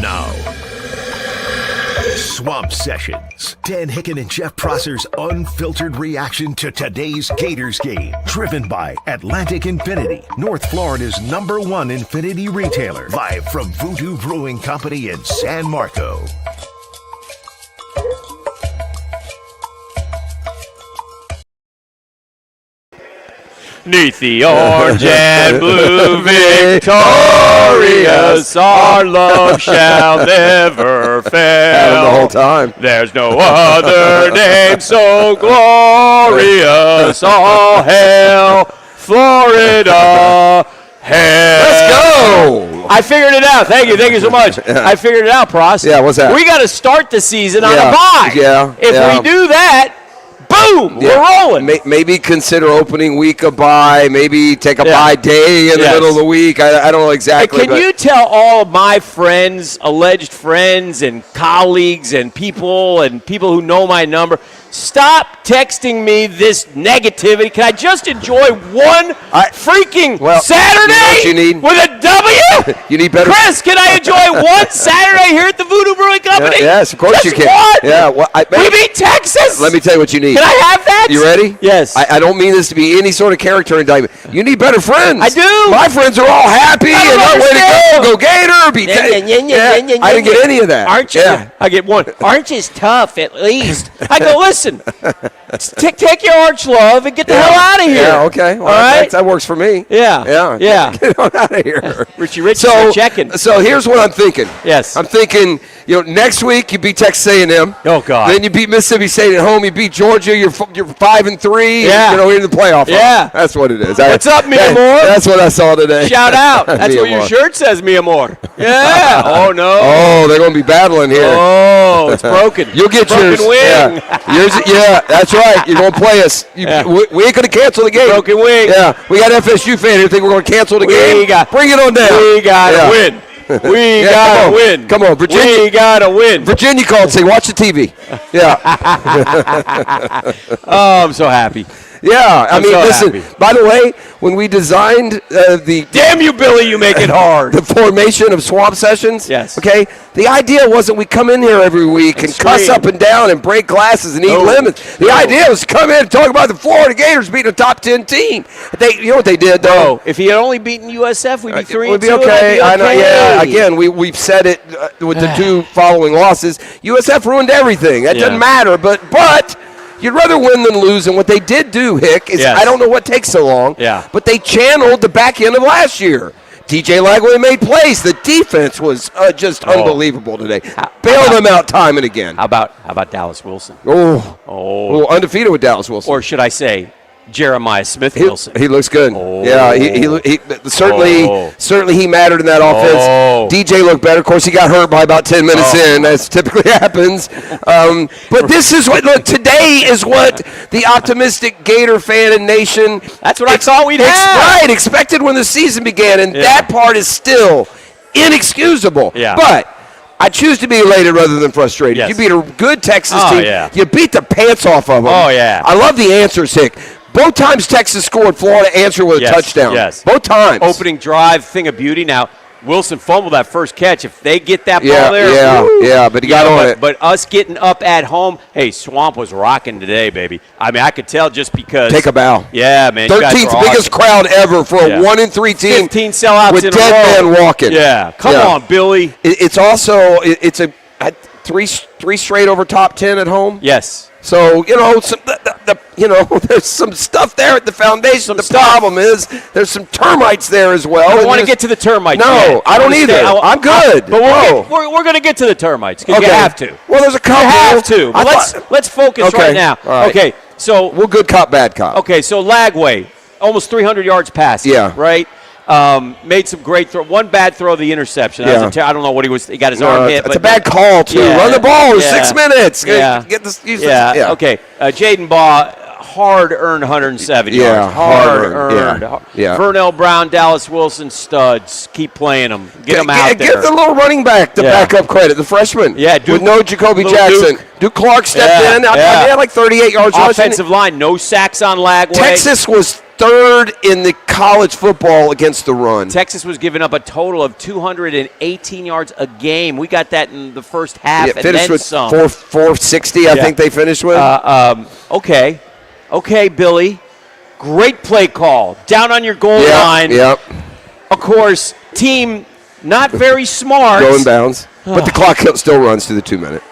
Now, Swamp Sessions. Dan Hicken and Jeff Prosser's unfiltered reaction to today's Gators game. Driven by Atlantic Infinity, North Florida's #1 Infinity retailer. Live from Voodoo Brewing Company in San Marco. Neath the orange and blue victorious, our love shall never fail. The whole time. There's no other name so glorious. All hail Florida. Hail. Let's go. I figured it out. Thank you so much. I figured it out, Pross. Yeah, what's that? We got to start the season on a bye. If we do that, boom, we're rolling. Maybe consider opening week a bye. Maybe take a bye day in the middle of the week. I don't know exactly. Hey, can you tell all of my friends, alleged friends and colleagues and people who know my number, stop texting me this negativity. Can I just enjoy one freaking Saturday you need? with a W? You need better. Chris, can I enjoy one Saturday here at the Voodoo Brewing Company? Yes, of course just you can. One? Yeah, we beat Texas. Let me tell you what you need. Can I have that? You ready? Yes. I don't mean this to be any sort of character indictment. You need better friends. I do. My friends are all happy and they're way to go Gator. I didn't get any of that. Orange, I get one. Orange is tough, at least. I go, listen, take your orange love and get the hell out of here. Yeah, okay. Well, all right? That works for me. Yeah. Get on out of here. Richie is checking. So here's what I'm thinking. Yes. I'm thinking, next week you beat Texas A&M. Oh, God. Then you beat Mississippi State at home. You beat Georgia. You're 5-3. Yeah. You're in the playoff. Yeah. That's what it is. What's up, mi amor? That's what I saw today. Shout out. That's what your shirt says, mi amor. Yeah. Oh, no. Oh, they're going to be battling here. Oh, it's broken. You'll get yours. Broken wing. Yeah, that's right. You're going to play us. We ain't going to cancel the game. Broken wing. Yeah. We got FSU fan here think we're going to cancel the game. Bring it on down. We got to win. We got to win. Come on, Virginia. We got to win. Virginia called and say, watch the TV. Yeah. Oh, I'm so happy. Yeah, I mean, so listen, happy. By the way, when we designed the... Damn you, Billy, you make it hard. The formation of Swamp Sessions. Yes. Okay, the idea wasn't we come in here every week and cuss up and down and break glasses and eat lemons. The idea was to come in and talk about the Florida Gators beating a top 10 team. You know what they did, though? If he had only beaten USF, we'd be 3-2. We'd be okay. I know, yeah. Again, we've said it with the two following losses. USF ruined everything. That doesn't matter, but you'd rather win than lose, and what they did do, Hick, is I don't know what takes so long, but they channeled the back end of last year. TJ Lagway made plays. The defense was just unbelievable today. Bailed them out time and again. How about Dallas Wilson? Oh, undefeated with Dallas Wilson. Or should I say Jeremiah Smith-Wilson? He looks good. Yeah, he certainly he mattered in that offense. DJ looked better. Of course, he got hurt by about 10 minutes in, as typically happens. But this is today is what the optimistic Gator fan and nation. That's what I thought we'd have. Right, expected when the season began, and that part is still inexcusable. Yeah. But I choose to be elated rather than frustrated. Yes. You beat a good Texas team. Yeah. You beat the pants off of them. Oh, yeah. I love the answers, Hick. Both times Texas scored, Florida answered with a touchdown. Yes. Both times. Opening drive, thing of beauty. Now, Wilson fumbled that first catch. If they get that ball there. Yeah, but he got on it. But us getting up at home, hey, Swamp was rocking today, baby. I mean, I could tell just because. Take a bow. Yeah, man. 13th biggest crowd ever for a 1-3 team. 15 sellouts with in a dead row. man walking. Yeah. Come on, Billy. It's also a three straight over top 10 at home. Yes. So, there's some stuff there at the foundation. The problem is there's some termites there as well. I don't want to get to the termites. No, I don't either. I'm good. But we're going to get to the termites because you have to. Well, there's a couple. You have to. But let's focus right now. Right. Okay, so. Well, good cop, bad cop. Okay, so Lagway, almost 300 yards passing. Yeah. Right? Made some great throw. One bad throw, the interception. I don't know what he was. He got his arm hit. It's a bad call too. Run the ball. 6 minutes. Yeah. Get this. Okay. Jaden Baugh, hard-earned 107 yards. Yeah, Hard-earned. Yeah. Vernell Brown, Dallas Wilson, studs. Keep playing them. Get them out there. Give the little running back the backup credit, the freshman. Yeah, Duke, with no Jacoby Jackson. Duke Clark stepped in. He had like 38 yards rushing. Offensive line, no sacks on Lagway. Texas was third in the college football against the run. Texas was giving up a total of 218 yards a game. We got that in the first half and finished then with some. 460, I think they finished with. Okay, Billy. Great play call. Down on your goal line. Yep. Of course, team not very smart. Going bounds. But the clock still runs to the 2-minute.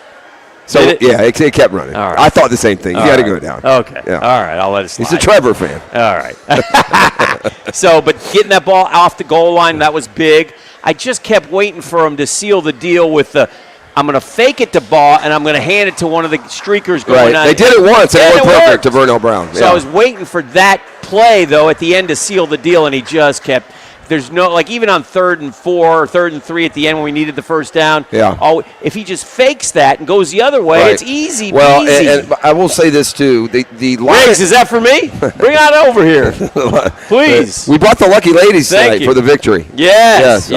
So, it kept running. Right. I thought the same thing. You got to go down. Okay. Yeah. All right, I'll let it slide. He's a Trevor fan. All right. But getting that ball off the goal line, that was big. I just kept waiting for him to seal the deal with I'm going to fake it to ball, and I'm going to hand it to one of the streakers going on. They did it once. It worked perfect to Vernell Brown. So I was waiting for that play, though, at the end to seal the deal, and he just kept – there's no, like even on 3rd and 4 or 3rd and 3 at the end when we needed the first down. Yeah. If he just fakes that and goes the other way, it's easy. Well, and I will say this too: the Riggs, is that for me? Bring it over here, please. We brought the lucky ladies tonight for the victory. Yes.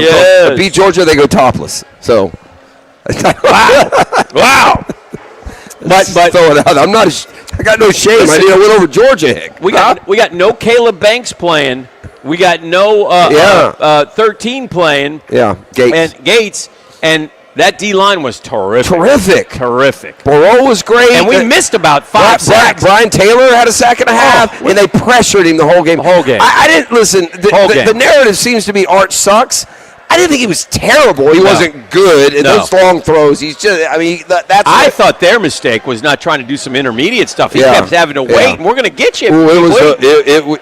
Beat Georgia, they go topless. So. Wow. But throw it out. I got no shame. Listen, I went over Georgia. Hick. We got no Caleb Banks playing. We got no 13 playing. Yeah, Gates. And that D-line was terrific. Terrific. Burrow was great. And we missed about 5 sacks. Brian Taylor had a sack and a half, and they pressured him the whole game. I didn't listen. The narrative seems to be Arch sucks. I didn't think he was terrible. He wasn't good. And those long throws, he's just, I thought their mistake was not trying to do some intermediate stuff. He kept having to wait, and we're going to get you.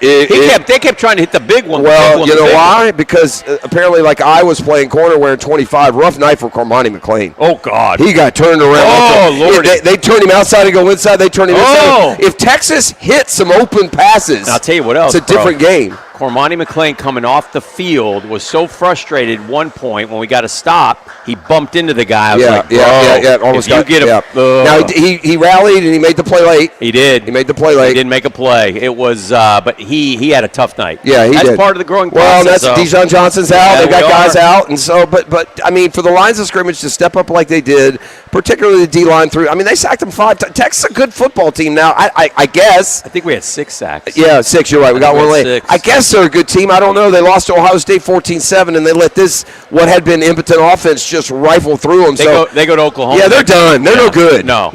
They kept trying to hit the big one. Well, you know why? Because apparently, like I was playing corner wearing 25, rough night for Cormani McClain. Oh, God. He got turned around. Oh, Lord. They turned him outside and go inside. They turned him inside. If Texas hit some open passes, I'll tell you what else, it's a different game. Cormani McClain coming off the field was so frustrated at one point when we got to stop, he bumped into the guy. I was like, bro, almost if you get him. Now, he rallied and he made the play late. He did. He made the play late. He didn't make a play. It was, but he had a tough night. Yeah, that's did. Part of the growing process. Well, that's Dijon Johnson's out. They've got guys out. And so, but I mean, for the lines of scrimmage to step up like they did, particularly the D-line through, I mean, they sacked them 5 times. Texas is a good football team now, I guess. I think we had 6 sacks. Yeah, 6, you're right. We got one late. 6. I guess they're a good team. I don't know. They lost to Ohio State 14-7, and they let this, what had been impotent offense, just rifle through them. They go to Oklahoma. Yeah, they're done. They're no good. No.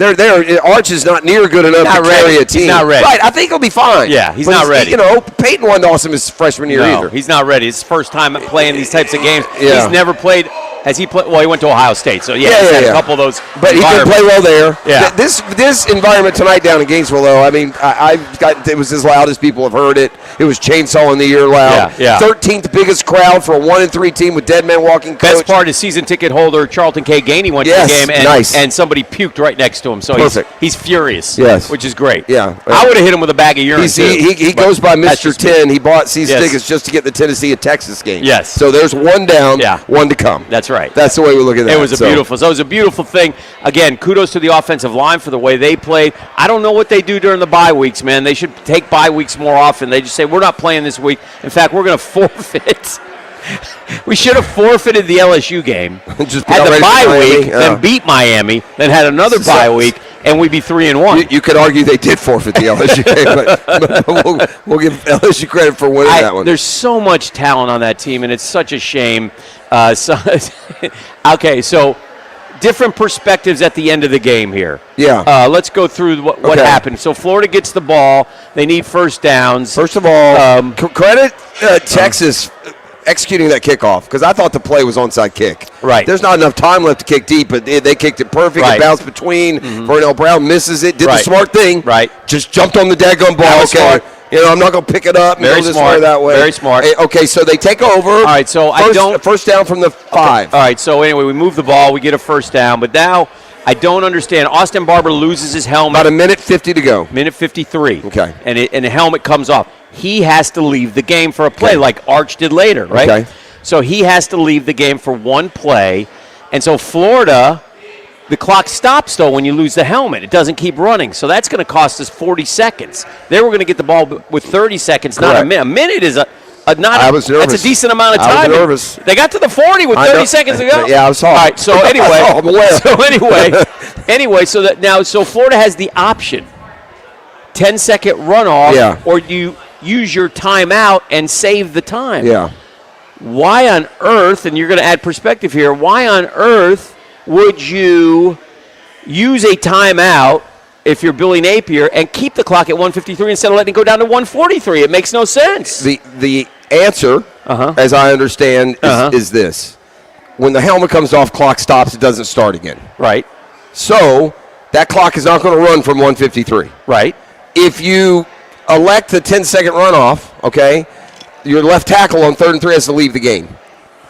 Arch is not near good enough to carry a team. He's not ready. Right, I think he'll be fine. Yeah, he's not ready. Peyton wasn't awesome his freshman year either. He's not ready. It's his first time playing these types of games. Yeah. He's never played. Has he played? Well, he went to Ohio State, so he's had a couple of those. But he did play well there. Yeah. This environment tonight down in Gainesville, though, I mean, it was as loud as people have heard it. It was chainsaw in the ear loud. Yeah. 13th biggest crowd for a 1-3 team with dead men walking. Best part is season ticket holder Charlton K. Gainey went to the game, and somebody puked right next to him. So he's furious. Yes, which is great. Yeah, I would have hit him with a bag of urine. He goes by Mr. 10. He bought season tickets just to get the Tennessee and Texas game. Yes. So there's one down, one to come. That's right. That's the way we look at that. It was a beautiful thing. Again, kudos to the offensive line for the way they played. I don't know what they do during the bye weeks, man. They should take bye weeks more often. They just say, we're not playing this week. In fact, we're going to forfeit. We should have forfeited the LSU game, just had the bye week, then beat Miami, then had another bye week, and we'd be 3-1. You could argue they did forfeit the LSU game, but we'll give LSU credit for winning that one. There's so much talent on that team, and it's such a shame. Okay, so different perspectives at the end of the game here. Yeah. Let's go through what happened. So Florida gets the ball. They need first downs. First of all, credit Texas executing that kickoff, because I thought the play was onside kick. Right. There's not enough time left to kick deep, but they kicked it perfect. It bounced between. Vernell Brown misses it, did the smart thing. Right. Just jumped on the daggone ball. Smart. I'm not going to pick it up and Very go this smart. way or that way. Very smart. Okay, so they take over. All right, so first down from the 5. Okay. All right, so anyway, we move the ball. We get a first down. But now I don't understand. Austin Barber loses his helmet. About 1:50 to go. 1:53. Okay. And the helmet comes off. He has to leave the game for a play like Arch did later, right? Okay. So he has to leave the game for one play. And so Florida The clock stops, though, when you lose the helmet. It doesn't keep running. So that's going to cost us 40 seconds. They were going to get the ball with 30 seconds, Correct. not a minute. A minute is I was nervous. That's a decent amount of time. I was nervous. They got to the 40 with 30 seconds to go. Yeah, I saw. All right, so anyway, I'm aware. so Florida has the option: 10-second runoff, or you use your timeout and save the time. Yeah. Why on earth? And you're going to add perspective here. Why on earth would you use a timeout if you're Billy Napier and keep the clock at 1:53 instead of letting it go down to 1:43? It makes no sense. The answer, as I understand, is this. When the helmet comes off, clock stops, it doesn't start again. Right. So that clock is not going to run from 1:53. Right. If you elect the 10-second runoff, okay, your left tackle on 3rd and 3 has to leave the game.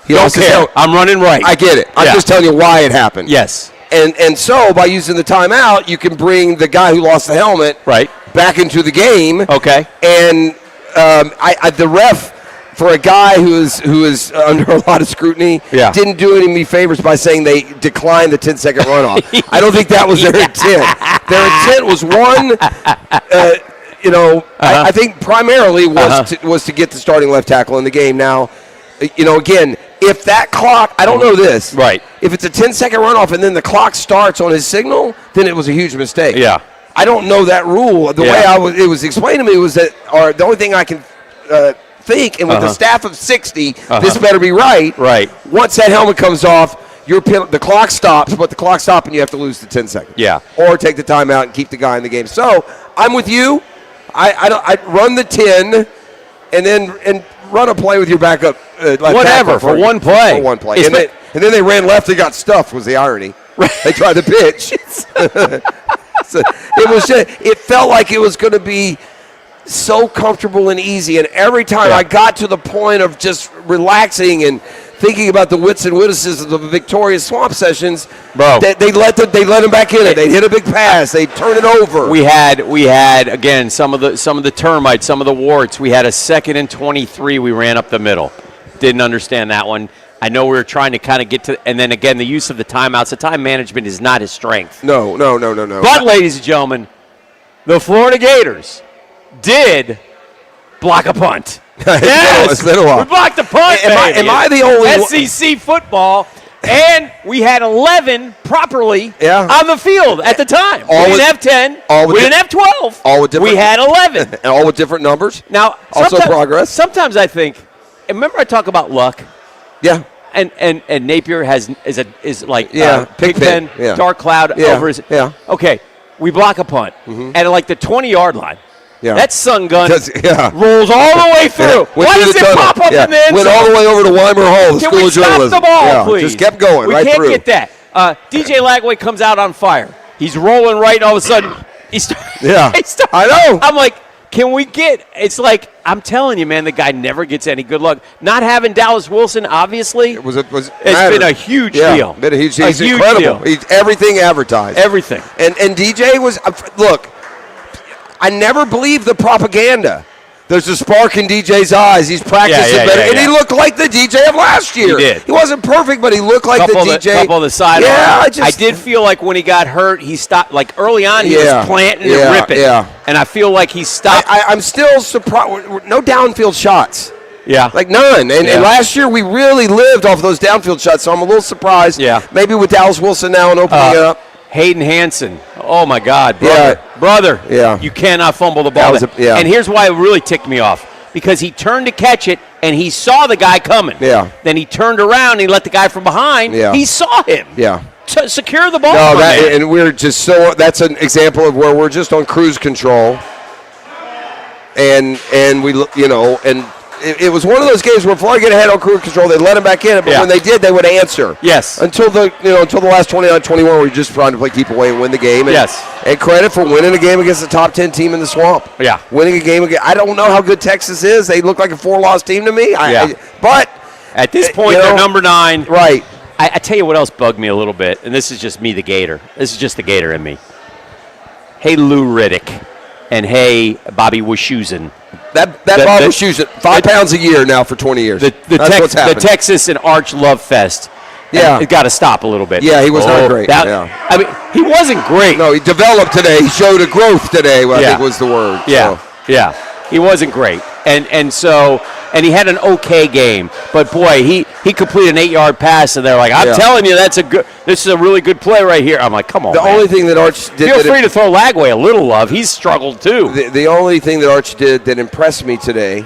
He don't care. I'm running right. I get it. I'm just telling you why it happened. Yes. And so by using the timeout, you can bring the guy who lost the helmet back into the game. Okay. And the ref, for a guy who is under a lot of scrutiny, didn't do any me favors by saying they declined the 10-second runoff. I don't think that was their intent. Their intent was I think primarily was to get the starting left tackle in the game. Now, again, if that clock, I don't know this. Right. If it's a 10-second runoff and then the clock starts on his signal, then it was a huge mistake. Yeah. I don't know that rule. The way it was explained to me was that, or the only thing I can think, and with the staff of 60, this better be right. Right. Once that helmet comes off, the clock stops, but the clock stops and you have to lose the 10 seconds. Yeah. Or take the timeout and keep the guy in the game. So I'm with you. I run the 10 and run a play with your backup. Whatever, for one play. For one play. And then they ran left and got stuffed was the irony. They tried to pitch. So it felt like it was going to be so comfortable and easy. And every time I got to the point of just relaxing and thinking about the wits and witticisms of the Victoria Swamp sessions, they let them back in it. They hit a big pass. They turn it over. We had again some of the termites, some of the warts. We had a 2nd and 23. We ran up the middle. Didn't understand that one. I know we were trying to kind of get to, and then again the use of the timeouts. The time management is not his strength. No. But ladies and gentlemen, the Florida Gators did block a punt. Yes, it's been a while. We blocked the punt. Am I the only SEC football? And we had 11 properly on the field at the time. We didn't have 10. We didn't have 12. All with different. We had 11. And all with different numbers. Now, also progress. Sometimes I think, and remember I talk about luck. Yeah. And Napier is like Pigpen, dark cloud over his. Yeah. Okay, we block a punt at like the 20-yard line. Yeah. That sun gun rolls all the way through. Why does it pop up in the end Went zone? all the way over to Weimer Hall, the Can School we of Journalism. stop the ball, please? Just kept going right through. We can't get that. DJ Lagway comes out on fire. He's rolling right, and all of a sudden, he starts. I know. I'm like, can we get – it's like, I'm telling you, man, the guy never gets any good luck. Not having Dallas Wilson, obviously, it's been a huge deal. Been a huge deal. He's huge incredible. deal. He's everything advertised. Everything. And DJ was look, I never believed the propaganda. There's a spark in DJ's eyes. He's practicing better. And he looked like the DJ of last year. He did. He wasn't perfect, but he looked like the DJ. Couple of the sidelines. Yeah, I did feel like when he got hurt, he stopped. Like early on, he was planting and ripping. Yeah. And I feel like he stopped. I'm still surprised. No downfield shots. Yeah. Like none. And last year, we really lived off those downfield shots, so I'm a little surprised. Yeah. Maybe with Dallas Wilson now and opening it up. Hayden Hansen. Oh, my God. Brother. Yeah. You cannot fumble the ball. And here's why it really ticked me off. Because he turned to catch it, and he saw the guy coming. Yeah. Then he turned around, and he let the guy from behind. Yeah. He saw him. Yeah. Secure the ball. And we're just that's an example of where we're just on cruise control. And we, it was one of those games where Florida get ahead on cruise control, they let him back in, but when they did, they would answer. Yes. Until the last 29-21, where we just trying to play keep away and win the game. And, and credit for winning a game against the top 10 team in the Swamp. Yeah. Winning a game against, I don't know how good Texas is. They look like a 4-loss team to me. But at this point, they're number 9. Right. I tell you what else bugged me a little bit, and this is just me, the Gator. This is just the Gator in me. Hey, Lou Riddick, and hey, Bobby Wischusen. That Bobby Wischusen, 5 pounds a year now for 20 years. The Texas and Arch Love Fest. Yeah. It got to stop a little bit. Yeah, he was not great. I mean, he wasn't great. No, he developed today. He showed a growth today, I think was the word. Yeah, so. yeah. He wasn't great. And he had an okay game. But, boy, he completed an 8-yard pass, and they're like, I'm telling you, this is a really good play right here. I'm like, come on, The only thing that Arch did. Feel free to throw Lagway a little love. He's struggled, too. The only thing that Arch did that impressed me today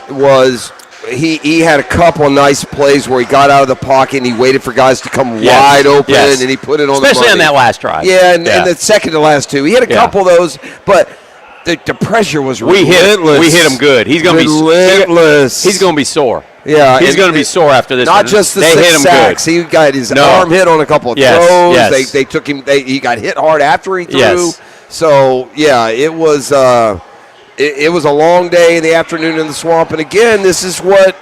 was he had a couple of nice plays where he got out of the pocket and he waited for guys to come wide open and he put it on especially the on that last drive. Yeah, and the second to last two. He had a couple of those, but the pressure was relentless. We hit him good. He's going to be relentless. He's going to be sore. Yeah, he's going to be sore after this. Not just the they 6 hit him sacks. Good. He got his arm hit on a couple of throws. Yes. They took him. He got hit hard after he threw. Yes. So yeah, it was a long day in the afternoon in the swamp. And again, this is why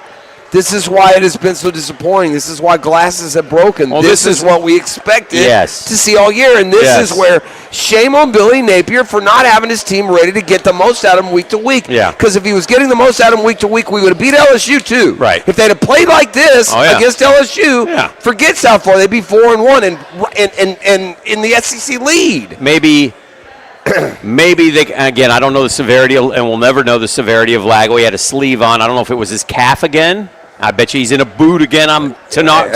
it has been so disappointing. This is why glasses have broken. Well, this is what we expected to see all year. And this is where shame on Billy Napier for not having his team ready to get the most out of him week to week. Yeah. Because if he was getting the most out of him week to week, we would have beat LSU too. Right. If they'd have played like this against LSU, forget South Florida. They'd be 4-1 and in the SEC lead. Maybe they, again, I don't know the severity, and we'll never know the severity of Lago. He had a sleeve on. I don't know if it was his calf again. I bet you he's in a boot again tomorrow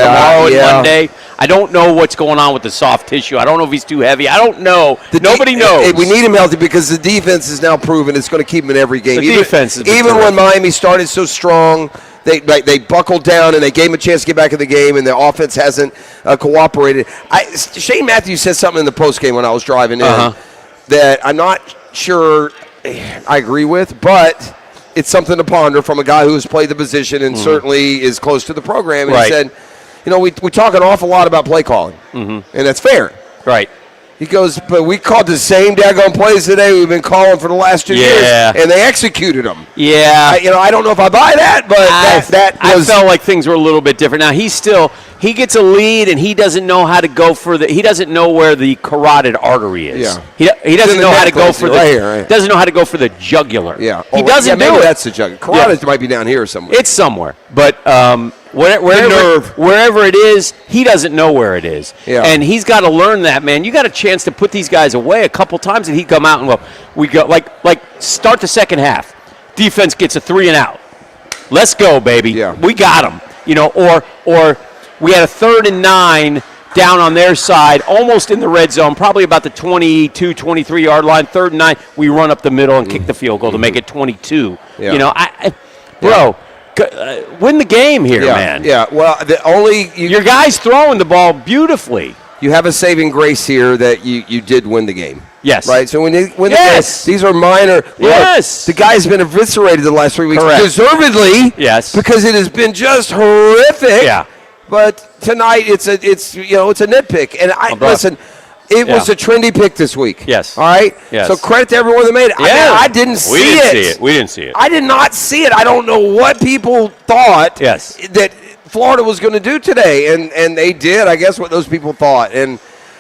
and Monday. I don't know what's going on with the soft tissue. I don't know if he's too heavy. I don't know. Nobody knows. We need him healthy because the defense is now proven it's going to keep him in every game. The defense is even when Miami started so strong, they buckled down and they gave him a chance to get back in the game, and the offense hasn't cooperated. Shane Matthews said something in the postgame when I was driving in that I'm not sure I agree with, but it's something to ponder from a guy who has played the position and certainly is close to the program. And he said, we talk an awful lot about play calling, and that's fair. Right. He goes, but we called the same daggone plays today we've been calling for the last 2 years, and they executed them. Yeah. I don't know if I buy that, but I felt like things were a little bit different. Now, he gets a lead, and he doesn't know how to go for he doesn't know where the carotid artery is. Yeah. He doesn't know how to go for doesn't know how to go for the jugular. Yeah. He doesn't do it. That's the jugular. Carotid might be down here somewhere. It's somewhere. But wherever it is, he doesn't know where it is. Yeah. And he's got to learn that, man. You got a chance to put these guys away a couple times, and he'd come out and we go like start the second half. Defense gets a 3 and out. Let's go, baby. Yeah. We got them. Or we had a 3rd and 9 down on their side, almost in the red zone, probably about the 22, 23-yard line, 3rd and 9. We run up the middle and kick the field goal to make it 22. Yeah. Win the game here, man. Yeah, well, your guy's throwing the ball beautifully. You have a saving grace here that you did win the game. Yes. Right? So when you win the game, these are minor. Yes. The guy's been eviscerated the last 3 weeks. Correct. Deservedly. Yes. Because it has been just horrific. Yeah. But tonight it's a nitpick. And listen, it was a trendy pick this week. Yes. All right? Yes. So credit to everyone that made it. Yeah. I didn't see it. We didn't see it. I did not see it. I don't know what people thought that Florida was going to do today. And they did, I guess, what those people thought. And,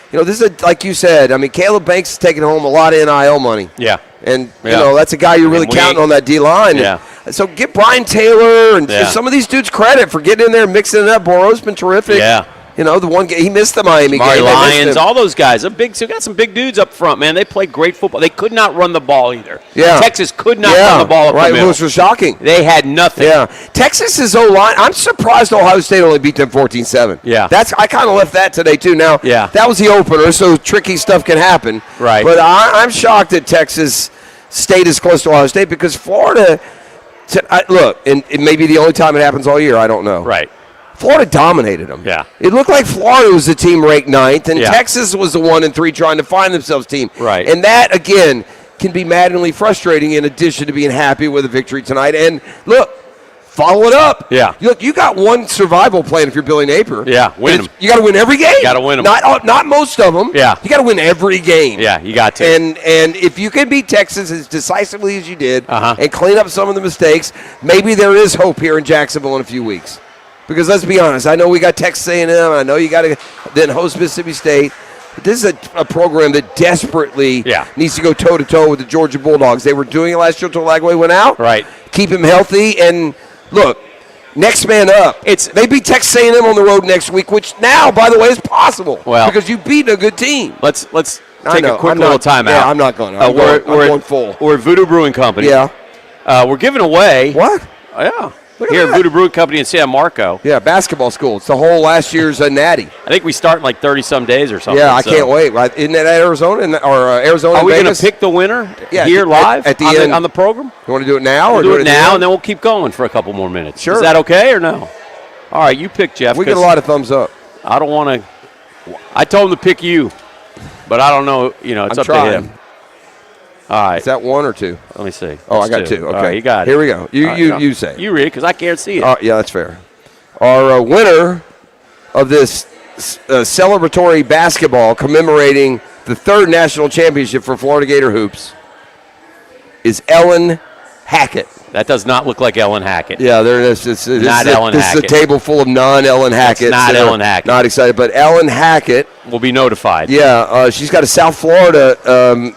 this is, like you said, Caleb Banks is taking home a lot of NIL money. Yeah. And, that's a guy you're really counting on that D-line. Yeah. So give Brian Taylor and some of these dudes credit for getting in there and mixing it up. Boro's been terrific. Yeah. The one game, he missed the Miami game. Lions, all those guys. So got some big dudes up front, man. They played great football. They could not run the ball either. Yeah. Texas could not run the ball up the middle. Which was shocking. They had nothing. Yeah. Texas's O-line, I'm surprised Ohio State only beat them 14-7. Yeah. I kind of left that today, too. Now, that was the opener, so tricky stuff can happen. Right. But I'm shocked that Texas stayed as close to Ohio State because Florida, look, and it may be the only time it happens all year. I don't know. Right. Florida dominated them. Yeah. It looked like Florida was the team ranked 9th, and Texas was the 1-3 trying to find themselves team. Right. And that, again, can be maddeningly frustrating in addition to being happy with a victory tonight. And, look, follow it up. Yeah. Look, you got one survival plan if you're Billy Napier. Yeah, win them. You got to win every game. Got to win them. Not most of them. Yeah. You got to win every game. Yeah, you got to. And if you can beat Texas as decisively as you did and clean up some of the mistakes, maybe there is hope here in Jacksonville in a few weeks. Because let's be honest, I know we got Texas A&M, I know you got to then host Mississippi State. But this is a program that desperately needs to go toe-to-toe with the Georgia Bulldogs. They were doing it last year until Lagway went out. Right. Keep him healthy. And, look, Next man up. They beat Texas A&M on the road next week, which now, by the way, is possible. Well, because you beat a good team. Let's take a quick little timeout. Yeah, I'm not going. I'm going full. We're at Voodoo Brewing Company. Yeah. We're giving away. What? Yeah. Here at Voodoo Brewing Company in San Marco. Yeah, basketball school. It's the whole last year's natty. I think we start in like 30-some days or something. Yeah, I can't wait. Isn't that Arizona or Arizona? Are we going to pick the winner here live at the end on the program? You want to do it now? We'll do it now, and then we'll keep going for a couple more minutes. Sure. Is that okay or no? All right, you pick, Jeff. We get a lot of thumbs up. I don't want to. I told him to pick you, but I don't know. It's up to him. All right. Is that one or two? Let me see. Oh, I got two. Okay. Right, you got it. Here we go. You say. You read because I can't see it. Yeah, that's fair. Our winner of this celebratory basketball commemorating the third national championship for Florida Gator Hoops is Ellen Hackett. That does not look like Ellen Hackett. Yeah, this is a table full of non-Ellen Hackett. Not Ellen Hackett. Not excited, but Ellen Hackett will be notified. Yeah, she's got a South Florida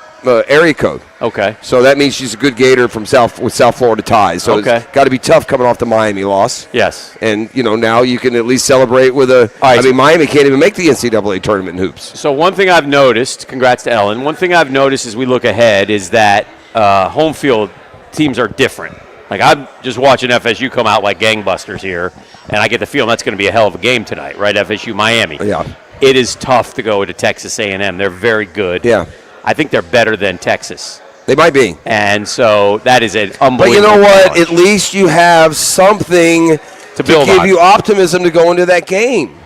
area code. Okay. So that means she's a good Gator with South Florida ties. So it's got to be tough coming off the Miami loss. Yes. And, now you can at least celebrate with Miami can't even make the NCAA tournament in hoops. So one thing I've noticed, congrats to Ellen, one thing I've noticed as we look ahead is that home field teams are different. Like I'm just watching FSU come out like gangbusters here, and I get the feeling that's going to be a hell of a game tonight, right? FSU Miami. Yeah. It is tough to go to Texas A&M. They're very good. Yeah. I think they're better than Texas. They might be. And so that is an unbelievable But you know what? challenge. At least you have something to give you optimism to go into that game.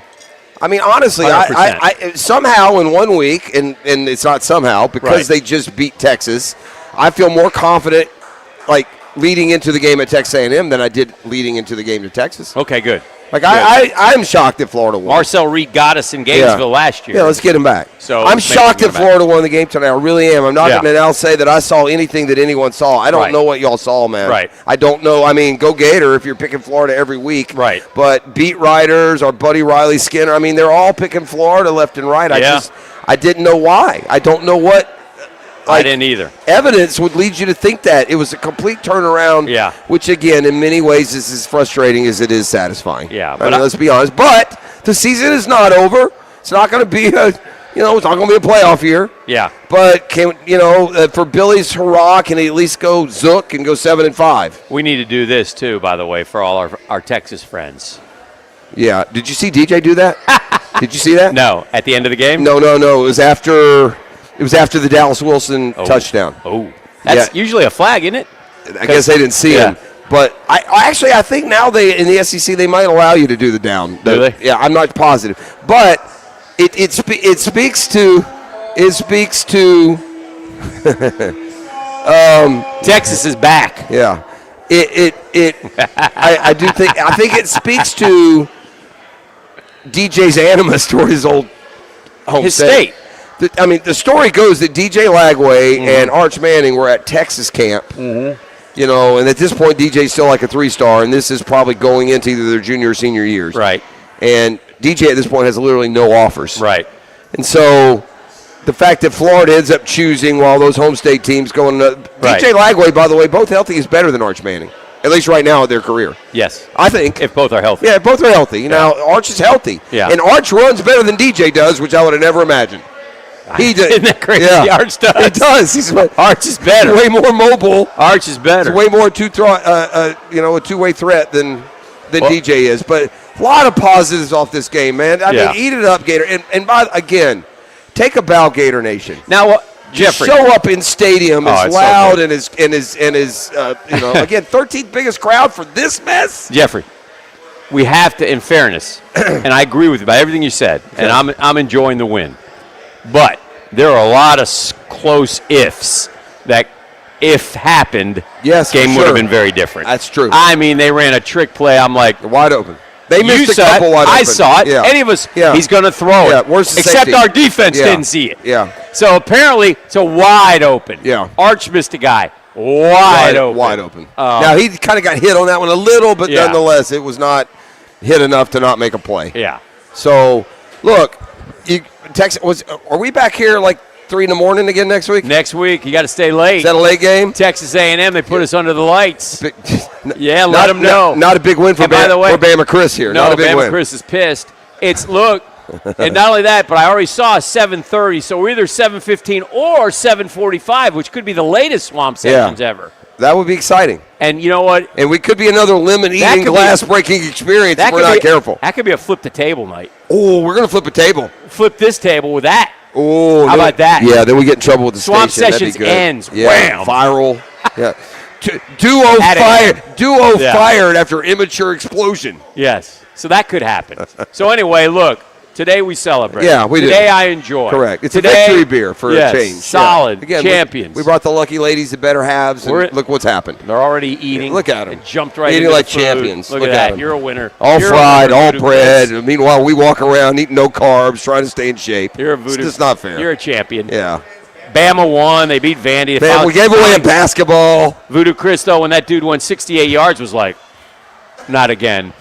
I mean, honestly, I somehow in 1 week, and it's not somehow, because they just beat Texas, I feel more confident, like, leading into the game at Texas A&M than I did leading into the game to Texas. Okay, good. Like, I'm shocked that Florida won. Marcel Reed got us in Gainesville last year. Yeah, let's get him back. So I'm shocked that Florida won the game tonight. I really am. I'm not going to now say that I saw anything that anyone saw. I don't know what y'all saw, man. Right. I don't know. I mean, go Gator if you're picking Florida every week. Right. But beat writers or Buddy Riley Skinner, I mean, they're all picking Florida left and right. I didn't know why. I don't know what. I didn't either. Evidence would lead you to think that. It was a complete turnaround, which, again, in many ways is as frustrating as it is satisfying. Yeah. But let's be honest. But the season is not over. It's not going to be it's not going to be a playoff year. Yeah. But, for Billy's hurrah, can he at least go zook and go 7-5? We need to do this, too, by the way, for all our Texas friends. Yeah. Did you see DJ do that? Did you see that? No. At the end of the game? No. It was after... It was after the Dallas Wilson touchdown. Oh, that's usually a flag, isn't it? I guess they didn't see him. But I think now in the SEC they might allow you to do the down. Do they? Yeah, I'm not positive. But it speaks to Texas is back. Yeah. I think it speaks to DJ's animus toward his old home state. The story goes that DJ Lagway and Arch Manning were at Texas camp. Mm-hmm. And at this point, DJ's still like a 3-star, and this is probably going into either their junior or senior years. Right. And DJ at this point has literally no offers. Right. And so the fact that Florida ends up choosing while those home state teams going DJ Lagway, by the way, both healthy, is better than Arch Manning. At least right now in their career. Yes. I think. If both are healthy. Yeah, both are healthy. Now, Arch is healthy. Yeah. And Arch runs better than DJ does, which I would have never imagined. He does. Isn't that crazy? Yeah. Arch does. He does. Arch is better. He's way more mobile. Arch is better. He's way more a two-way threat than DJ is. But a lot of positives off this game, man. I mean, eat it up, Gator. And again, take a bow, Gator Nation. Now, Jeffrey, show up in stadium as loud and as again, 13th biggest crowd for this mess. Jeffrey, we have to, in fairness, and I agree with you about everything you said, and I'm enjoying the win. But there are a lot of close ifs that, if happened, game would have been very different. That's true. I mean, they ran a trick play. I'm like, wide open. They missed a couple wide open. I saw it. Yeah. Any of us, he's going to throw it. Where's the Except safety? our defense didn't see it. Yeah. So apparently, it's a wide open. Yeah. Arch missed a guy. Wide open. Wide open. Now, he kind of got hit on that one a little, but nonetheless, it was not hit enough to not make a play. Yeah. So, look, Texas are we back here like 3 in the morning again next week? Next week, you got to stay late. Is that a late game? Texas A&M, they put us under the lights. Yeah, let let them know. Not a big win for Bama Chris here. No, not a big Bama win. Chris is pissed. And not only that, but I already saw 7:30, so we're either 7:15 or 7:45, which could be the latest Swamp Sessions ever. That would be exciting. And you know what? And we could be another lemon-eating, glass-breaking experience if we're not careful. That could be a flip-the-table night. Oh, we're going to flip a table. Flip this table with that. Oh, how about that? Yeah, then we get in trouble with the Swamp station. Sessions ends. Yeah, Wham. viral. Yeah. Duo fired after immature explosion. Yes. So that could happen. So anyway, look. Today we celebrate. Yeah, we do. Today I enjoy. Correct. It's Today, a victory beer for a change. Solid. Yeah. Again, champions. We brought the lucky ladies the better halves, and look what's happened. They're already eating. Look at them. They jumped right eating into like the food. champions. Look at that. Them. You're a winner. All You're fried, all Voodoo bread. Chris. Meanwhile, we walk around eating no carbs, trying to stay in shape. You're a voodoo. It's just not fair. You're a champion. Yeah. Bama won. They beat Vandy. We gave away a basketball. Voodoo Chris, though, when that dude went 68 yards, was like, not again.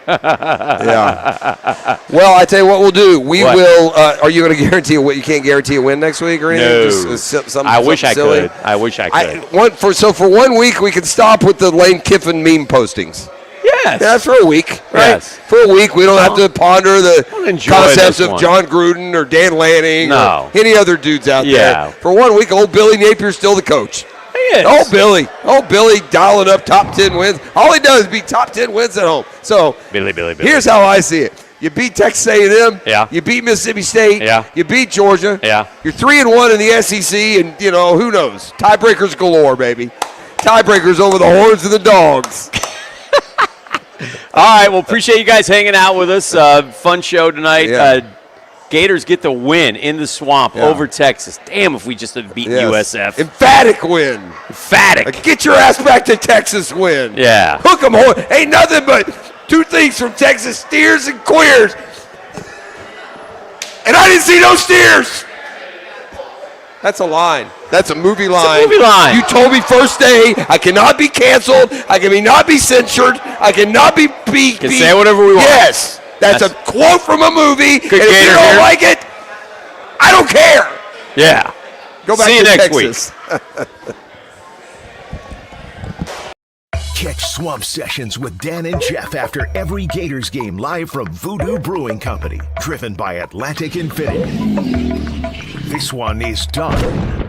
Yeah. Well, I tell you what we'll do. We will. Are you going to guarantee a win? You can't guarantee a win next week or anything? No. I wish I could. I wish I could. For 1 week, we can stop with the Lane Kiffin meme postings. Yes. Yeah, for a week, right? Yes. For a week, we don't have to ponder the concepts of one. John Gruden or Dan Lanning or any other dudes out there. For 1 week, old Billy Napier's still the coach. He is. Oh, Billy dialing up top 10 wins. All he does is beat top 10 wins at home. So Billy. Here's how I see it. You beat Texas A&M. Yeah. You beat Mississippi State. Yeah. You beat Georgia. Yeah. You're 3-1 in the SEC, and who knows? Tiebreakers galore, baby. Tiebreakers over the horns of the dogs. All right. Well, appreciate you guys hanging out with us. Fun show tonight. Yeah. Gators get the win in the Swamp over Texas. Damn, if we just had beaten USF. Emphatic win. Emphatic. Get your ass back to Texas win. Yeah. Hook 'em. Ain't nothing but 2 things from Texas, steers and queers. And I didn't see no steers. That's a line. That's a movie line. It's a movie line. You told me first day I cannot be canceled. I cannot be censored. I cannot be Can say whatever we want. Yes. That's a quote from a movie. And if Gator you don't here. like it, I don't care. Yeah. Go back See to you next Texas. week. Catch Swamp Sessions with Dan and Jeff after every Gators game live from Voodoo Brewing Company, driven by Atlantic Infinity. This one is done.